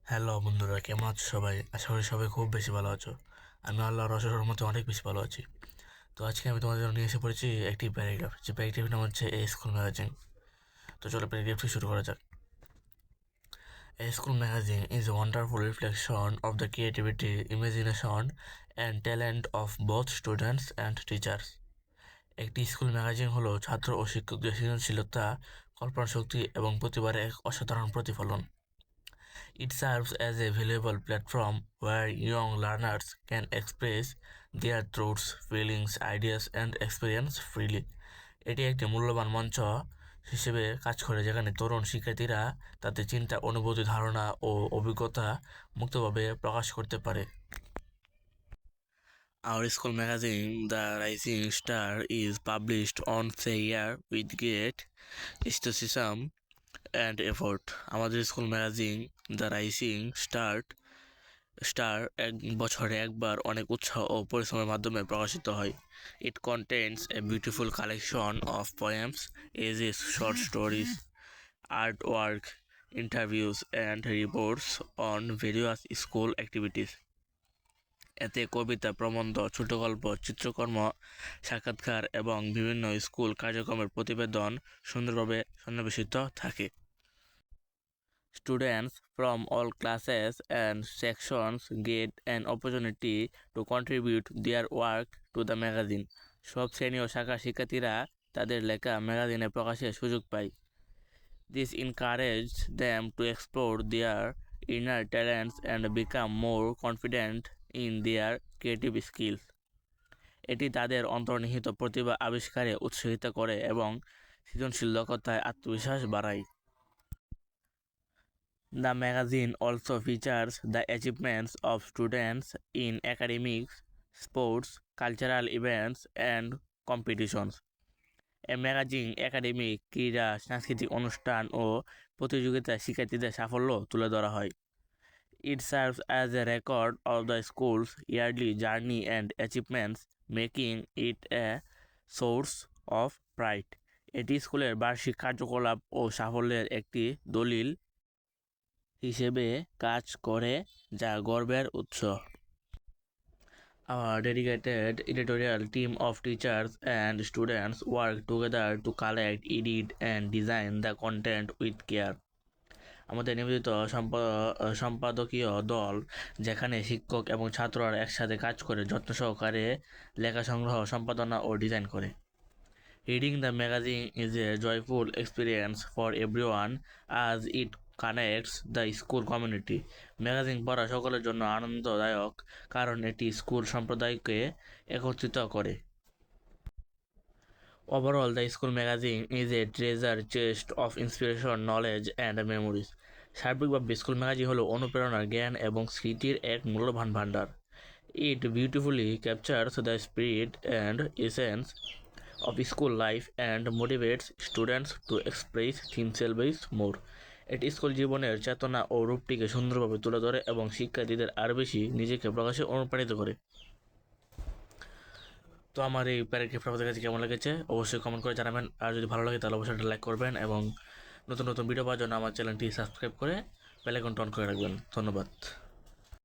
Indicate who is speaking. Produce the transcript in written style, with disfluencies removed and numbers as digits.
Speaker 1: Hello বন্ধুরা, কেমন আছো সবাই? আশা করি সবাই খুব বেশি ভালো আছো। আমি আল্লাহর অশেষ রহমতে অনেক বেশি ভালো আছি। তো আজকে আমি তোমাদের জন্য নিয়ে এসে পড়েছি একটি প্যারাগ্রাফ, যে প্যারাগ্রাফের নাম হচ্ছে এ স্কুল ম্যাগাজিন। তো চলো প্যারাগ্রাফটি শুরু করা যাক। A school magazine is a wonderful reflection of the creativity, imagination, and talent of both students and teachers. একটি স্কুল ম্যাগাজিন হলো ছাত্র ও শিক্ষকদের সৃজনশীলতা, কল্পনা শক্তি এবং প্রতিভার এক অসাধারণ প্রতিফলন। It serves as a valuable platform where young learners can express their thoughts, feelings, ideas, and experience freely. এটি একটি মূল্যবান মঞ্চ হিসেবে কাজ করে, যেখানে তরুণ শিক্ষার্থীরা তাদের চিন্তা, অনুভূতি, ধারণা ও অভিজ্ঞতা মুক্তভাবে প্রকাশ করতে পারে। Our school magazine, The Rising Star, is published once a year with great enthusiasm and effort. আমাদের school magazine the rising star এক বছরে একবার অনেক উৎসাহ ও পরিশ্রমের মাধ্যমে প্রকাশিত হয়। It contains a beautiful collection of poems, essays, short stories, art work, interviews and reports on various school activities. এতে কবিতা, প্রবন্ধ, ছোট গল্প, চিত্রকর্ম, সাক্ষাৎকার এবং বিভিন্ন স্কুল কার্যক্রমের প্রতিবেদন সুন্দরভাবে সন্নিবেশিত থাকে। Students from all classes and sections get an opportunity to contribute their work to the magazine. সব শ্রেণী ও শাখার শিক্ষার্থীরা তাদের লেখা ম্যাগাজিনে প্রকাশের সুযোগ পায়। This encouraged them to explore their inner talents and become more confident in their creative skills. এটি তাদের অন্তর্নিহিত প্রতিভা আবিষ্কারে উৎসাহিত করে এবং সৃজনশীল দক্ষতায় আত্মবিশ্বাস বাড়ায়। The magazine also features the achievements of students in academics, sports, cultural events, and competitions. A magazine academic, ক্রীড়া, সাংস্কৃতিক অনুষ্ঠান ও প্রতিযোগিতায় শিক্ষার্থীদের সাফল্য তুলে ধরা হয়। It serves as a record of the school's yearly journey and achievements, making it a source of pride. এটি স্কুলের বার্ষিক কার্যকলাপ ও সাফল্যের একটি দলিল হিসেবে কাজ করে, যা গর্বের উৎস। Our dedicated editorial team of teachers and students work together to collect, edit, and design the content with care. আমাদের নিবেদিত সম্পাদকীয় দল, যেখানে শিক্ষক এবং ছাত্ররা একসাথে কাজ করে, যত্ন সহকারে লেখা সংগ্রহ, সম্পাদনা ও ডিজাইন করে। Reading the magazine is a joyful experience for everyone as it connects the school community. Magazine পড়া সকলের জন্য আনন্দদায়ক, কারণ এটি স্কুল সম্প্রদায়কে একত্রিত করে। Overall, the school magazine is a treasure chest of inspiration, knowledge, and memories. সার্বিকভাবে স্কুল ম্যাগাজিন হলো অনুপ্রেরণা, জ্ঞান এবং স্মৃতির এক মূল্যবান ভাণ্ডার। It beautifully captures the spirit and essence of school life and motivates students to express themselves more. এটি স্কুল জীবনের চেতনা ও রূপটিকে সুন্দরভাবে তুলে ধরে এবং শিক্ষার্থীদের আরও বেশি নিজেকে প্রকাশে অনুপ্রাণিত করে। তো আমার এই প্যারাগ্রাফটা আপনাদের কাছে কেমন লেগেছে অবশ্যই কমেন্ট করে জানাবেন। আর যদি ভালো লাগে তাহলে অবশ্যই একটা লাইক করবেন এবং নতুন নতুন ভিডিও পাওয়ার জন্য আমার চ্যানেলটি সাবস্ক্রাইব করে বেল আইকনটা অন করে রাখবেন। ধন্যবাদ।